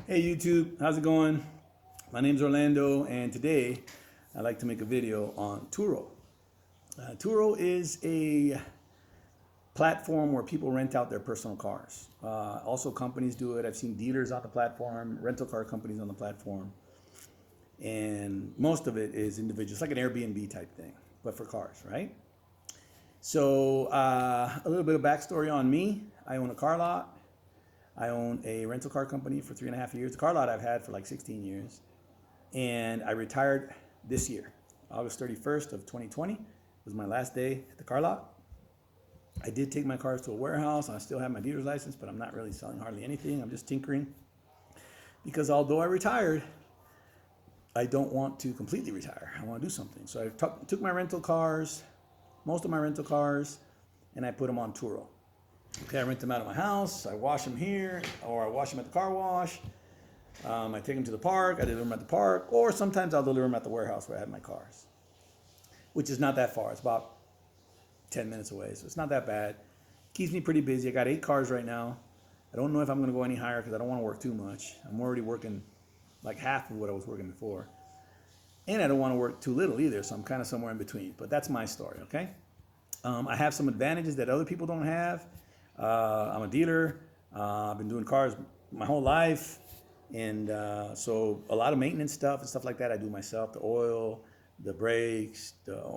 Hey YouTube, how's it going? My name's Orlando, and today I'd like to make a video on Turo. Turo is a platform where people rent out their personal cars. Also, companies do it. I've seen dealers on the platform, rental car companies on the platform, and most of it is individuals, it's like an Airbnb type thing, but for cars, right? So a little bit of backstory on me. I own a car lot. I own a rental car company for 3.5 years. The car lot I've had for like 16 years. And I retired this year. August 31st of 2020 was my last day at the car lot. I did take my cars to a warehouse, and I still have my dealer's license, but I'm not really selling hardly anything. I'm just tinkering. Because although I retired, I don't want to completely retire. I want to do something. So I took my rental cars, most of my rental cars, and I put them on Turo. Okay, I rent them out of my house. I wash them here, or I wash them at the car wash. I take them to the park. I deliver them at the park, or sometimes I'll deliver them at the warehouse where I have my cars, which is not that far. It's about 10 minutes away, so it's not that bad. Keeps me pretty busy. I got 8 cars right now. I don't know if I'm going to go any higher because I don't want to work too much. I'm already working like half of what I was working before, and I don't want to work too little either, so I'm kind of somewhere in between. But that's my story, okay? I have some advantages that other people don't have. I'm a dealer. I've been doing cars my whole life. And so a lot of maintenance stuff and stuff like that I do myself. The oil, the brakes,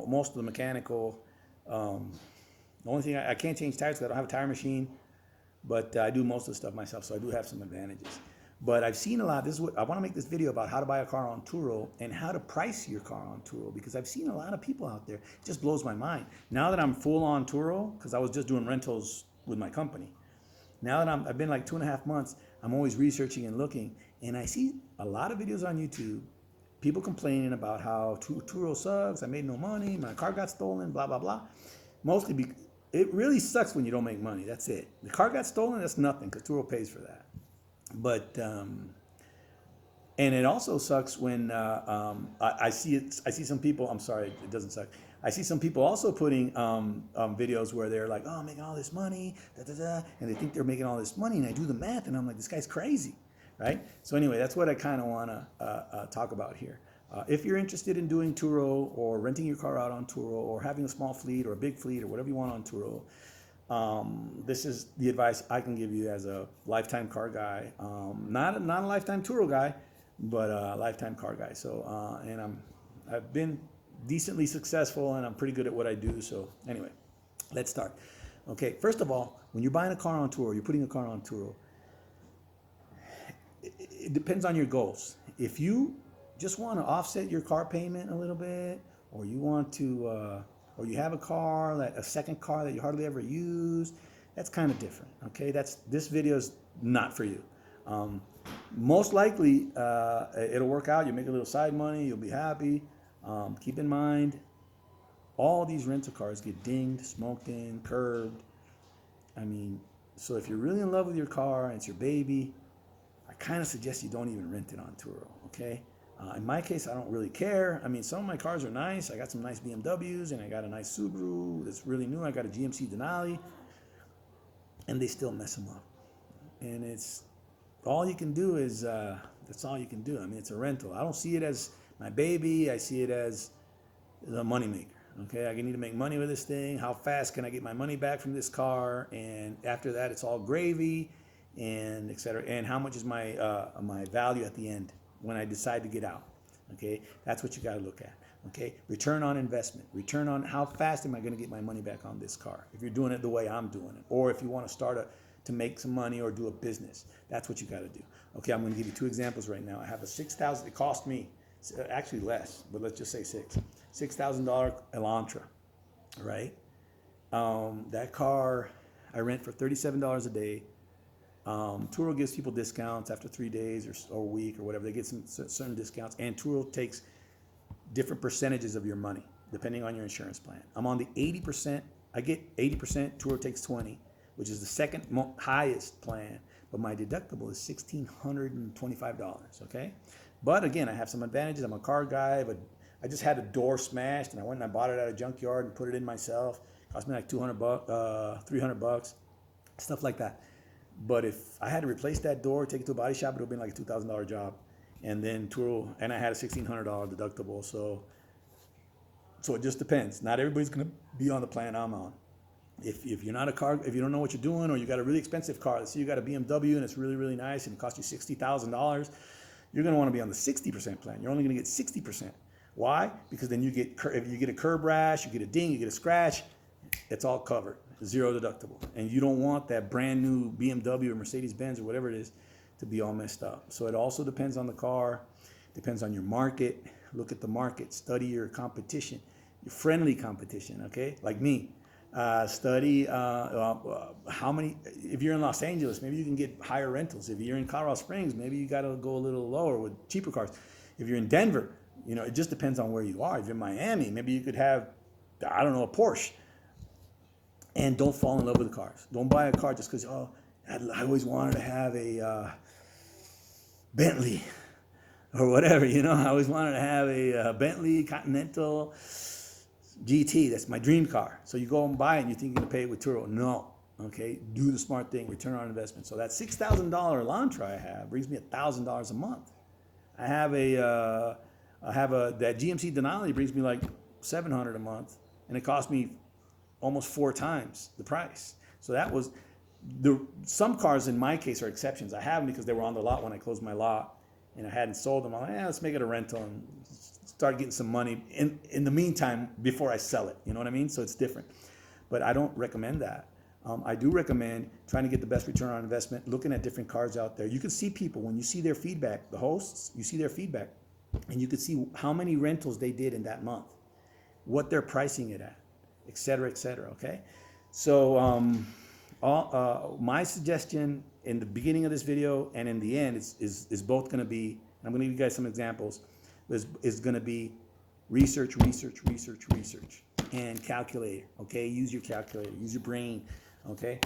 most of the mechanical. The only thing, I can't change tires because I don't have a tire machine. But I do most of the stuff myself, so I do have some advantages. But I've seen a lot. This is what I want to make this video about: how to buy a car on Turo and how to price your car on Turo, because I've seen a lot of people out there. It just blows my mind. Now that I'm full on Turo, because I was just doing rentals with my company. Now that I've been like 2.5 months, I'm always researching and looking, and I see a lot of videos on YouTube, people complaining about how Turo sucks, I made no money, my car got stolen, blah, blah, blah. Mostly, it really sucks when you don't make money, that's it. The car got stolen, that's nothing, because Turo pays for that. But, and it also sucks when I see some people, I'm sorry, it doesn't suck. I see some people also putting videos where they're like, oh, I'm making all this money, da, da, da, and they think they're making all this money, and I do the math, and I'm like, this guy's crazy, right? So anyway, that's what I kind of want to talk about here. If you're interested in doing Turo or renting your car out on Turo or having a small fleet or a big fleet or whatever you want on Turo, this is the advice I can give you as a lifetime car guy. Not a lifetime Turo guy, but a lifetime car guy. So, and I've been decently successful, and I'm pretty good at what I do. So anyway, let's start. Okay, first of all, when you're buying a car on Turo, you're putting a car on Turo, it depends on your goals. If you just want to offset your car payment a little bit, or you want to, or you have a second car that you hardly ever use, that's kind of different. Okay, this video is not for you. Most likely, it'll work out. You make a little side money. You'll be happy. Keep in mind, all these rental cars get dinged, smoked in, curbed. I mean, so if you're really in love with your car and it's your baby, I kind of suggest you don't even rent it on Turo, okay? In my case, I don't really care. I mean, some of my cars are nice. I got some nice BMWs, and I got a nice Subaru that's really new. I got a GMC Denali, and they still mess them up. And it's all you can do is, that's all you can do. I mean, it's a rental. I don't see it as my baby. I see it as a moneymaker. Okay, I need to make money with this thing. How fast can I get my money back from this car? And after that, it's all gravy, and et cetera. And how much is my my value at the end when I decide to get out? Okay, that's what you got to look at. Okay, return on investment. Return on how fast am I going to get my money back on this car? If you're doing it the way I'm doing it, or if you want to start to make some money or do a business, that's what you got to do. Okay, I'm going to give you 2 examples right now. I have a $6,000. It cost me. Actually less, but let's just say $6,000 Elantra, right? That car I rent for $37 a day. Turo gives people discounts after 3 days or a week or whatever. They get some certain discounts, and Turo takes different percentages of your money depending on your insurance plan. I'm on the 80%. I get 80%. Turo takes 20, which is the second highest plan, but my deductible is $1,625. Okay. But again, I have some advantages. I'm a car guy, but I just had a door smashed, and I went and I bought it at a junkyard and put it in myself. It cost me like $200, $300, stuff like that. But if I had to replace that door, take it to a body shop, it would have been like a $2,000 job. And then Turo, and I had a $1,600 deductible. So it just depends. Not everybody's going to be on the plan I'm on. If you're not a car, if you don't know what you're doing, or you got a really expensive car, let's say you got a BMW and it's really, really nice and it costs you $60,000, you're going to want to be on the 60% plan. You're only going to get 60%. Why? Because then if you get a curb rash, you get a ding, you get a scratch, it's all covered, zero deductible. And you don't want that brand new BMW or Mercedes-Benz or whatever it is to be all messed up. So it also depends on the car, depends on your market. Look at the market, study your competition, your friendly competition, okay? Like me. Study how many, if you're in Los Angeles, maybe you can get higher rentals. If you're in Colorado Springs, maybe you got to go a little lower with cheaper cars. If you're in Denver, it just depends on where you are. If you're in Miami, maybe you could have, I don't know, a Porsche. And don't fall in love with the cars. Don't buy a car just because, I always wanted to have a Bentley or whatever, I always wanted to have a Bentley Continental GT. That's my dream car. So you go and buy it and you think you're going to pay it with Turo. No. Okay. Do the smart thing. Return on investment. So that $6,000 Elantra I have brings me $1,000 a month. I have that GMC Denali brings me like $700 a month, and it cost me almost 4 times the price. So that was some cars in my case are exceptions. I have them because they were on the lot when I closed my lot and I hadn't sold them. I'm like, let's make it a rental and start getting some money in the meantime before I sell it. You know what I mean? So it's different. But I don't recommend that. I do recommend trying to get the best return on investment, looking at different cars out there. You can see people, when you see their feedback, the hosts, you see their feedback, and you can see how many rentals they did in that month, what they're pricing it at, et cetera, okay? So my suggestion in the beginning of this video and in the end is both going to be, I'm going to give you guys some examples, is going to be research, and calculator, okay? Use your calculator, use your brain, okay?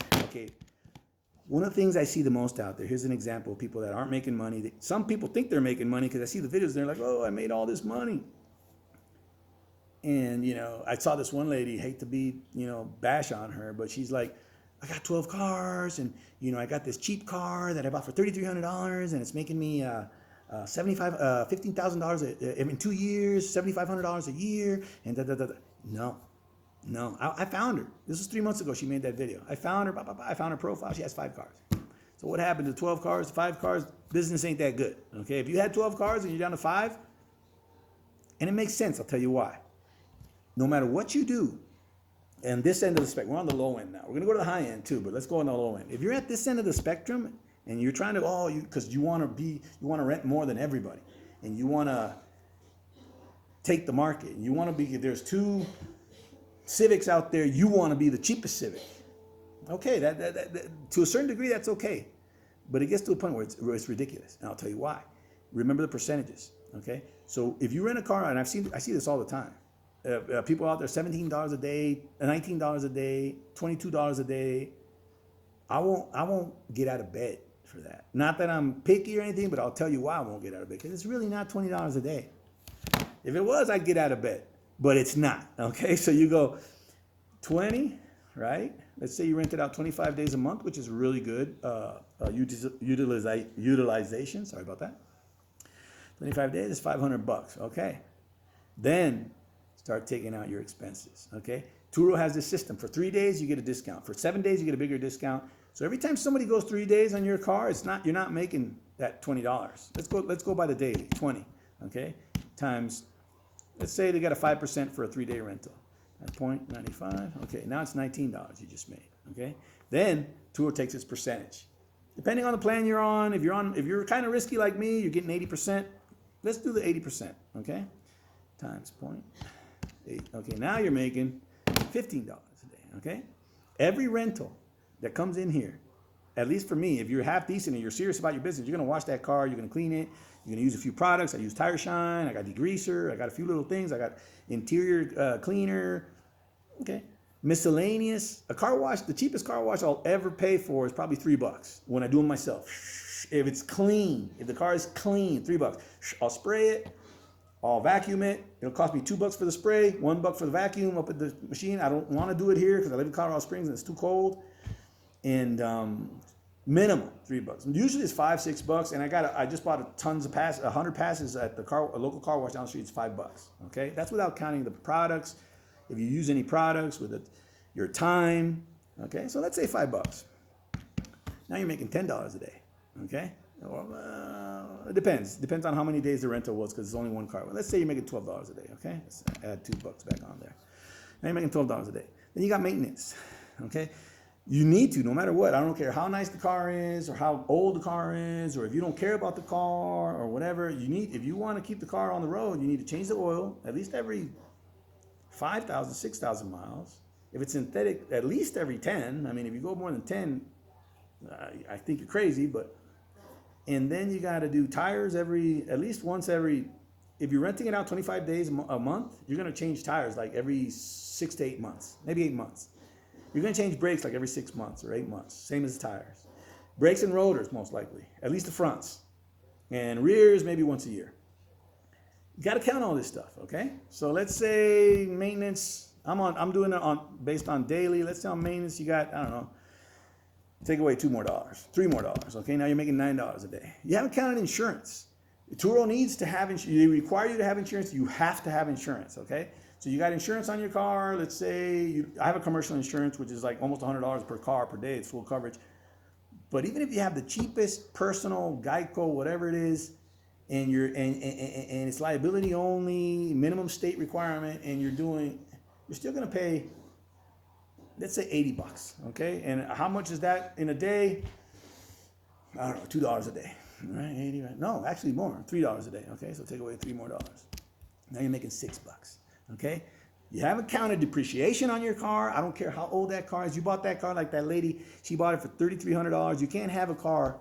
One of the things I see the most out there, here's an example of people that aren't making money. Some people think they're making money because I see the videos and they're like, oh, I made all this money. And, I saw this one lady, hate to be, bash on her, but she's like, I got 12 cars and, I got this cheap car that I bought for $3,300 and it's making me $15,000 in 2 years, $7,500 a year, and No. I found her. This was 3 months ago. She made that video. I found her. I found her profile. She has 5 cars. So what happened to 12 cars, 5 cars? Business ain't that good. Okay, if you had 12 cars and you're down to 5, and it makes sense. I'll tell you why. No matter what you do, and this end of the spectrum, we're on the low end now. We're gonna go to the high end too, but let's go on the low end. If you're at this end of the spectrum and you're trying to, because you want to rent more than everybody, and you want to take the market, and you want to be, if there's 2 Civics out there, you want to be the cheapest Civic. Okay, that to a certain degree, that's okay. But it gets to a point where it's ridiculous. And I'll tell you why. Remember the percentages, okay? So if you rent a car, and I see this all the time. People out there, $17 a day, $19 a day, $22 a day. I won't get out of bed for that. Not that I'm picky or anything, but I'll tell you why I won't get out of bed. Because it's really not $20 a day. If it was, I'd get out of bed. But it's not, okay? So you go 20, right? Let's say you rent it out 25 days a month, which is really good utilization. Sorry about that. 25 days is $500, okay? Then start taking out your expenses, okay? Turo has this system. For 3 days, you get a discount. For 7 days, you get a bigger discount. So every time somebody goes 3 days on your car, you're not making that $20. Let's go by the daily, 20, okay? Times, let's say they got a 5% for a 3-day rental. At 0.95, okay, now it's $19 you just made, okay? Then Turo takes its percentage. Depending on the plan you're on, if you're kind of risky like me, you're getting 80%, let's do the 80%, okay? Times 0.8, okay, now you're making $15 a day, okay? Every rental that comes in here, at least for me, if you're half decent and you're serious about your business, you're gonna wash that car, you're gonna clean it, you're gonna use a few products. I use Tire Shine, I got degreaser, I got a few little things, I got interior cleaner, okay? Miscellaneous, a car wash, the cheapest car wash I'll ever pay for is probably $3 when I do them myself. If it's clean, if the car is clean, $3. I'll spray it, I'll vacuum it. It'll cost me $2 for the spray, $1 for the vacuum up at the machine. I don't want to do it here because I live in Colorado Springs and it's too cold. And Minimum $3. Usually it's $5, $6, and I just bought tons of 100 passes at a local car wash down the street. It's $5. Okay, that's without counting the products. If you use any products with your time. Okay, so let's say $5. Now you're making $10 a day. Okay, it depends on how many days the rental was, because it's only one car. Well, let's say you're making $12 a day. Okay, let's add $2 back on there. Now you're making $12 a day. Then you got maintenance. Okay. You need to, no matter what. I don't care how nice the car is, or how old the car is, or if you don't care about the car or whatever. If you want to keep the car on the road, you need to change the oil at least every 5,000, 6,000 miles. If it's synthetic, at least every 10. I mean, if you go more than 10, I think you're crazy. And then you got to do tires at least once every. If you're renting it out 25 days a month, you're going to change tires like every 6 to 8 months, maybe 8 months. You're going to change brakes like every 6 months or 8 months, same as tires. Brakes and rotors, most likely, at least the fronts. And rears, maybe once a year. You got to count all this stuff, okay? So let's say maintenance, I'm doing it based on daily. Let's say on maintenance, you got, I don't know, take away $2 more, $3 more. Okay, now you're making $9 a day. You haven't counted insurance. Turo needs to have insurance. They require you to have insurance. You have to have insurance, okay? So you got insurance on your car. Let's say I have a commercial insurance, which is like almost $100 per car per day. It's full coverage. But even if you have the cheapest personal Geico, whatever it is, and and it's liability only, minimum state requirement, and you're still going to pay, let's say $80, okay? And how much is that in a day? I don't know, $2 a day, right? 80, right? No, actually more, $3 a day, okay? So take away $3 more. Now you're making $6. Okay, you haven't counted depreciation on your car. I don't care how old that car is. You bought that car like that lady. She bought it for $3,300. You can't have a car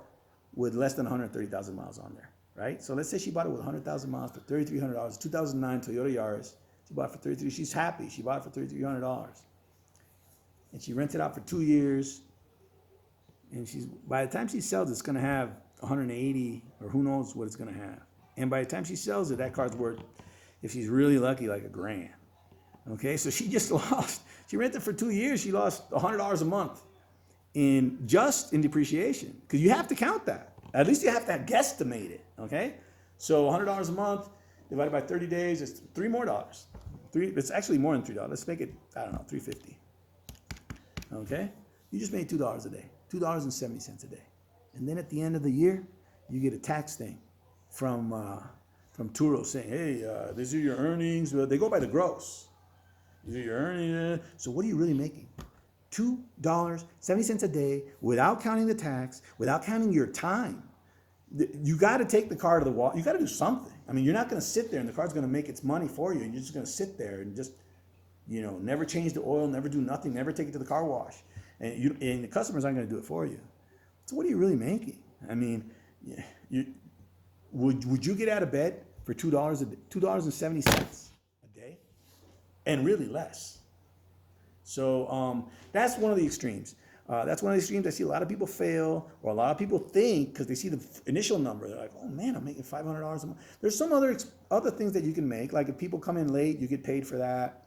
with less than 130,000 miles on there, right? So let's say she bought it with 100,000 miles for $3,300. 2009 Toyota Yaris. She bought it for $3,300. She's happy. She bought it for $3,300, and she rented it out for 2 years. And by the time she sells, it's going to have 180, or who knows what it's going to have. And by the time she sells it, that car's worth, if she's really lucky, like $1,000. Okay, so she just lost. She rented for 2 years. She lost $100 a month in depreciation, because you have to count that. At least you have to guesstimate it. Okay, so $100 a month divided by 30 days is $3 more. It's actually more than $3. Let's make it, I don't know, $3.50. Okay, you just made $2 a day, $2.70 a day, and then at the end of the year, you get a tax thing from Turo saying, hey, these are your earnings. Well, they go by the gross. These are your earnings. So what are you really making? $2.70 a day without counting the tax, without counting your time. You got to take the car to the wall. You got to do something. I mean, you're not going to sit there and the car's going to make its money for you, and you're just going to sit there and just, never change the oil, never do nothing, never take it to the car wash, and the customers aren't going to do it for you. So what are you really making? I mean, would you get out of bed for $2.70 a day, and really less? So that's one of the extremes. That's one of the extremes I see a lot of people fail, or a lot of people think, because they see the initial number, they're like, oh man, I'm making $500 a month. There's some other things that you can make, like if people come in late, you get paid for that.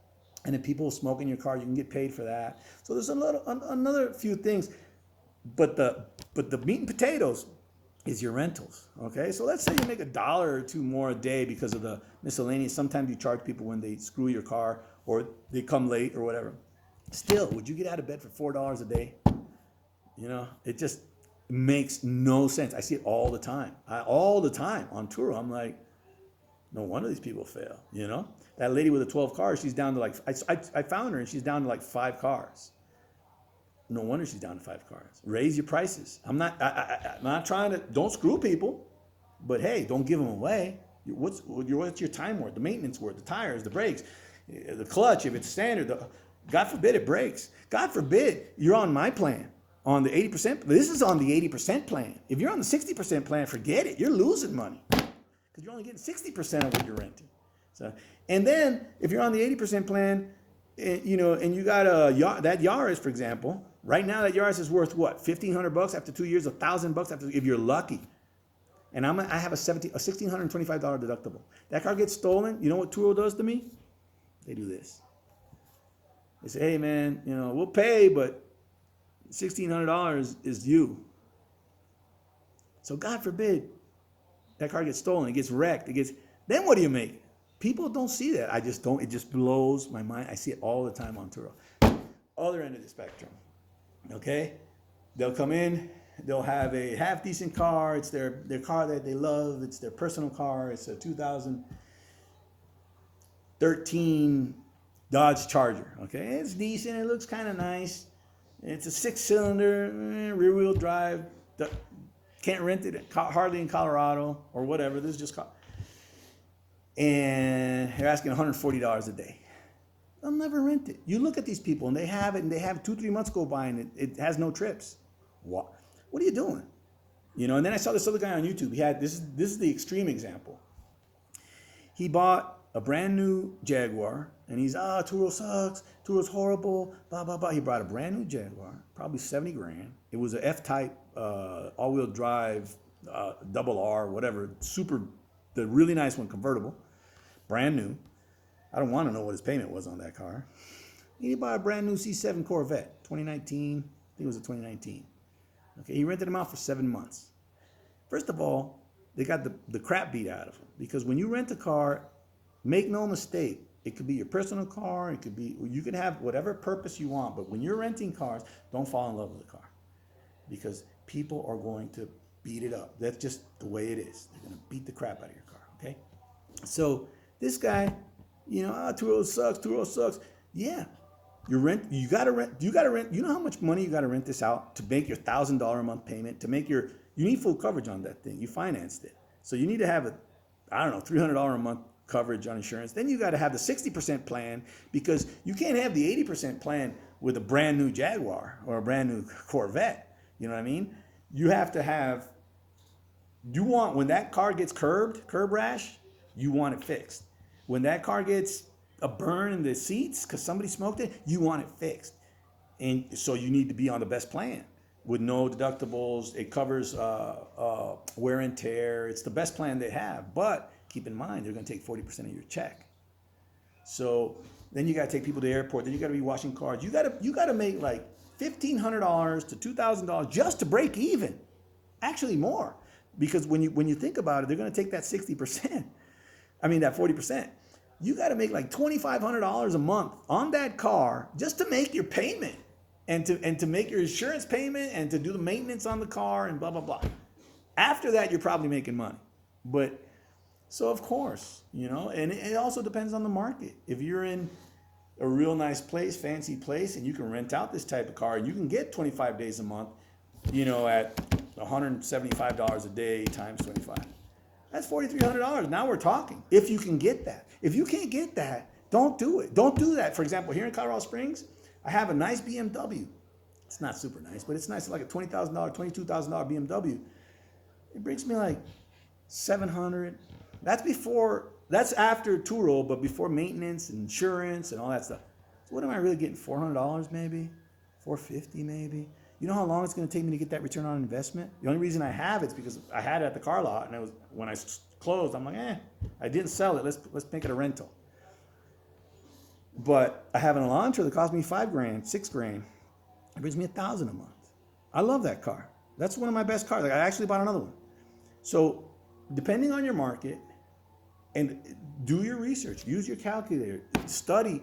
And if people smoke in your car, you can get paid for that. So there's another few things, but the meat and potatoes is your rentals. Okay, so let's say you make $1 or $2 more a day because of the miscellaneous. Sometimes you charge people when they screw your car or they come late or whatever. Still, would you get out of bed for $4 a day? It just makes no sense. I see it all the time. All the time on Turo. I'm like, no wonder these people fail. That lady with the 12 cars, she's down to like, I found her and she's down to like 5 cars. No wonder she's down to 5 cars. Raise your prices. I'm not trying to, don't screw people, but hey, don't give them away. What's your time worth? The maintenance worth, the tires, the brakes, the clutch, if it's standard, God forbid it breaks. God forbid you're on my plan, on the 80%. This is on the 80% plan. If you're on the 60% plan, forget it. You're losing money because you're only getting 60% of what you're renting. So, and then if you're on the 80% plan, and you got that Yaris, for example, right now that Yaris is worth what? $1,500 after 2 years, $1,000 if you're lucky. And I have a $1,625 deductible. That car gets stolen. You know what Turo does to me? They do this. They say, hey man, we'll pay, but $1,600 is you. So God forbid that car gets stolen, it gets wrecked, then what do you make? People don't see that. I just don't. It just blows my mind. I see it all the time on Turo. Other end of the spectrum, okay? They'll come in, they'll have a half decent car. It's their car that they love. It's their personal car. It's a 2013 Dodge Charger, okay? It's decent. It looks kind of nice. It's a 6-cylinder, rear wheel drive. Can't rent it hardly in Colorado or whatever. This is just and they're asking $140 a day. They'll never rent it. You look at these people and they have it, and they have 2-3 months go by and it has no trips. What are you doing? You know, and then I saw this other guy on YouTube. He had this is the extreme example. He bought a brand new Jaguar and he's Turo sucks, Turo's horrible, blah blah blah. He bought a brand new Jaguar, probably 70 grand. It was a F-type all-wheel drive double R, whatever, the really nice one, convertible, brand new. I don't want to know what his payment was on that car. He bought a brand new C7 Corvette, 2019. I think it was a 2019. Okay, he rented them out for 7 months. First of all, they got the crap beat out of them, because when you rent a car, make no mistake, it could be your personal car, you can have whatever purpose you want, but when you're renting cars, don't fall in love with the car, because people are going to beat it up. That's just the way it is. They're going to beat the crap out of your car, okay? So this guy, you know, Turo sucks. Yeah, you gotta rent. You know how much money you gotta rent this out to make your $1,000 a month payment, you need full coverage on that thing. You financed it. So you need to have $300 a month coverage on insurance. Then you gotta have the 60% plan, because you can't have the 80% plan with a brand new Jaguar or a brand new Corvette. You know what I mean? You have to have, when that car gets curb rash, you want it fixed. When that car gets a burn in the seats because somebody smoked it, you want it fixed. And so you need to be on the best plan with no deductibles. It covers wear and tear. It's the best plan they have. But keep in mind, they're going to take 40% of your check. So then you got to take people to the airport. Then you got to be washing cars. You got to make like $1,500 to $2,000 just to break even. Actually more, because when you think about it, they're going to take that 60%. That 40%. You got to make like $2,500 a month on that car just to make your payment and to make your insurance payment and to do the maintenance on the car and blah, blah, blah. After that, you're probably making money. But so of course, you know, and it also depends on the market. If you're in a real nice place, fancy place, and you can rent out this type of car, and you can get 25 days a month, you know, at $175 a day times 25. That's $4,300. Now we're talking. If you can get that. If you can't get that, don't do it. Don't do that. For example, here in Colorado Springs, I have a nice BMW. It's not super nice, but it's nice. It's like a $20,000, $22,000 BMW. It brings me like $700. That's after Turo, but before maintenance and insurance and all that stuff. So what am I really getting? $400 maybe? $450 maybe? You know how long it's going to take me to get that return on investment? The only reason I have it's because I had it at the car lot, and when I closed, I'm like, I didn't sell it. Let's make it a rental. But I have an Elantra that cost me $5,000, $6,000. It brings me $1,000 a month. I love that car. That's one of my best cars. I actually bought another one. So depending on your market, and do your research, use your calculator, study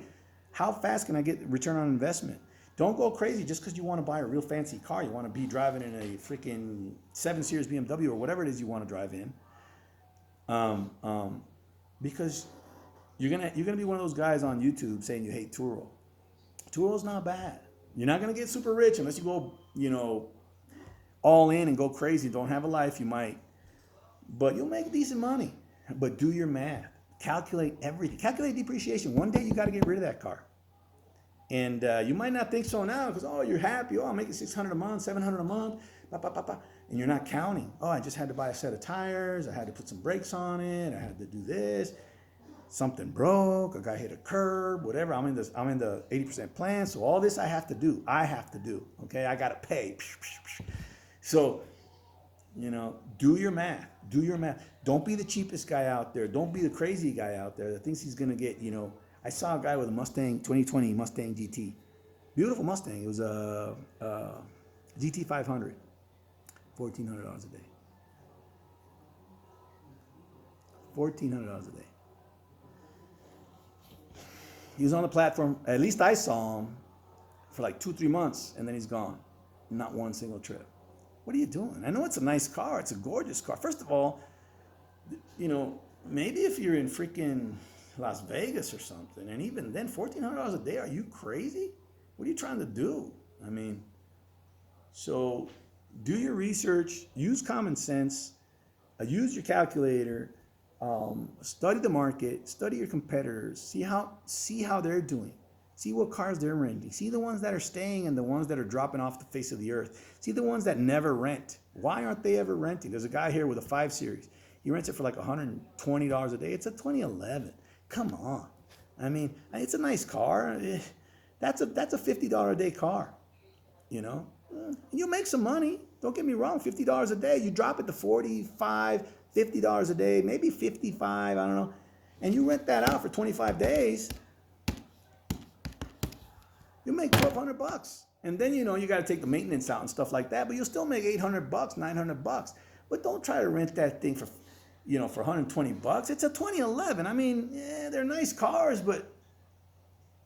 how fast can I get return on investment. Don't go crazy just because you want to buy a real fancy car. You want to be driving in a freaking 7 Series BMW or whatever it is you want to drive in. Because you're gonna be one of those guys on YouTube saying you hate Turo. Turo's not bad. You're not gonna get super rich unless you go, you know, all in and go crazy. Don't have a life. You might, but you'll make decent money. But do your math. Calculate everything. Calculate depreciation. One day you got to get rid of that car. And you might not think so now because, you're happy. I'm making $600 a month, $700 a month, and you're not counting. I just had to buy a set of tires. I had to put some brakes on it. I had to do this. Something broke. A guy hit a curb. Whatever. I'm in the 80% plan. So all this I have to do. Okay, I got to pay. So, you know, do your math. Do your math. Don't be the cheapest guy out there. Don't be the crazy guy out there that thinks he's gonna get, you know. I saw a guy with a Mustang, 2020 Mustang GT. Beautiful Mustang. It was a GT 500. $1,400 a day. $1,400 a day. He was on the platform, at least I saw him, for like 2-3 months, and then he's gone. Not one single trip. What are you doing? I know it's a nice car. It's a gorgeous car. First of all, you know, maybe if you're in freaking Las Vegas or something, and even then, $1,400 a day, are you crazy? What are you trying to do? I mean, so do your research, use common sense, use your calculator, study the market, study your competitors, see how they're doing. See what cars they're renting. See the ones that are staying and the ones that are dropping off the face of the earth. See the ones that never rent. Why aren't they ever renting? There's a guy here with a 5 Series. He rents it for like $120 a day. It's a 2011. Come on. I mean, it's a nice car. That's a $50 a day car. You know? You'll make some money. Don't get me wrong. $50 a day. You drop it to $45, $50 a day, maybe $55, I don't know. And you rent that out for 25 days. You make $1,200, and then you got to take the maintenance out and stuff like that. But you'll still make $800, $900. But don't try to rent that thing for, for $120. It's a 2011. I mean, yeah, they're nice cars, but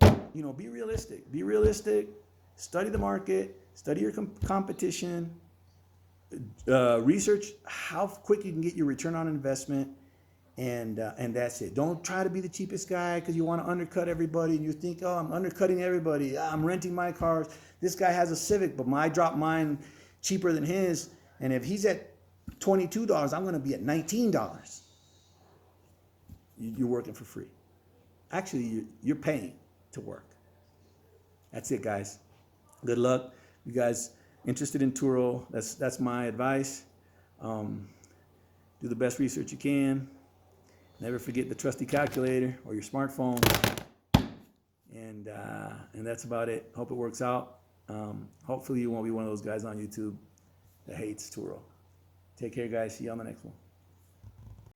be realistic. Be realistic. Study the market. Study your competition. Research how quick you can get your return on investment. And that's it. Don't try to be the cheapest guy because you want to undercut everybody and you think, oh, I'm undercutting everybody. I'm renting my cars. This guy has a Civic, but I dropped mine cheaper than his. And if he's at $22, I'm going to be at $19. You're working for free. Actually, you're paying to work. That's it, guys. Good luck. You guys interested in Turo? That's my advice. Do the best research you can. Never forget the trusty calculator or your smartphone. And that's about it. Hope it works out. Hopefully you won't be one of those guys on YouTube that hates Turo. Take care, guys. See you on the next one.